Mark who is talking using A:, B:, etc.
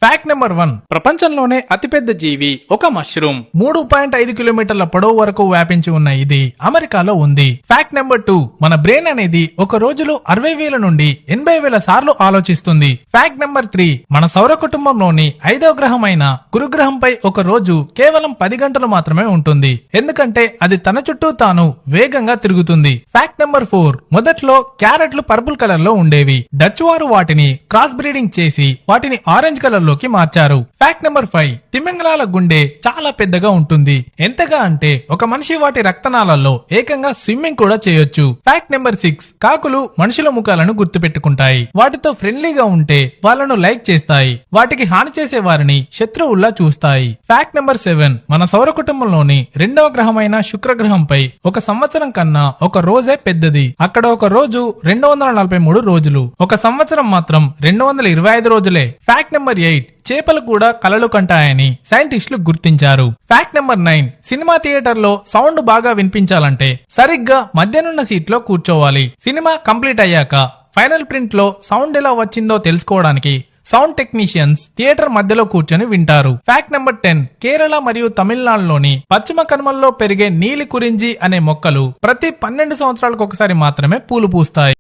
A: Fact number 1.
B: ప్రపంచంలోనే అతిపెద్ద జీవి ఒక మష్రూమ్.
A: 3.5 కిలోమీటర్ల పొడవు వరకు వ్యాపించి ఉన్న ఇది అమెరికాలో ఉంది. Fact number 2. మన బ్రెయిన్ అనేది ఒక రోజులో 60,000 నుండి 80,000 సార్లు ఆలోచిస్తుంది. Fact number 3. మన సౌర కుటుంబంలోని 5వ గ్రహమైన గురుగ్రహంపై ఒక రోజు కేవలం 10 గంటలు మాత్రమే ఉంటుంది. ఎందుకంటే అది తన చుట్టూ తాను వేగంగా తిరుగుతుంది. Fact number 4. మొదట్లో క్యారెట్లు పర్పుల్ కలర్ లో ఉండేవి. డచ్ వారు వాటిని క్రాస్ బ్రీడింగ్ చేసి వాటిని ఆరెంజ్ కలర్ లోకి మార్చారు. Fact number 5. తిమింగలాల గుండె చాలా పెద్దగా ఉంటుంది. ఎంతగా అంటే ఒక మనిషి వాటి రక్తనాళాల్లో ఏకంగా స్విమ్మింగ్ కూడా చేయొచ్చు. Fact number 6. కాకులు మనుషుల ముఖాలను గుర్తుపెట్టుకుంటాయి. వాటితో ఫ్రెండ్లీగా ఉంటే వాళ్ళను లైక్ చేస్తాయి. వాటికి హాని చేసే వారిని శత్రువుల్లా చూస్తాయి. Fact number 7. మన సౌర కుటుంబంలోని 2వ గ్రహమైన శుక్రగ్రహంపై ఒక సంవత్సరం కన్నా ఒక రోజే పెద్దది. అక్కడ ఒక రోజు 243 రోజులు, ఒక సంవత్సరం మాత్రం 225 రోజులే. Fact number 8. చేపలు కూడా కలలు కంటాయని సైంటిస్టులు గుర్తించారు. Fact number 9. సినిమా థియేటర్ లో సౌండ్ బాగా వినిపించాలంటే సరిగ్గా మధ్యనున్న సీట్ లో కూర్చోవాలి. సినిమా కంప్లీట్ అయ్యాక ఫైనల్ ప్రింట్ లో సౌండ్ ఎలా వచ్చిందో తెలుసుకోవడానికి సౌండ్ టెక్నీషియన్స్ థియేటర్ మధ్యలో కూర్చొని వింటారు. Fact number 10. కేరళ మరియు తమిళనాడులోని పశ్చిమ కనుమల్లో పెరిగే నీలి కురించి అనే మొక్కలు ప్రతి 12 సంవత్సరాలకు ఒకసారి మాత్రమే పూలు పూస్తాయి.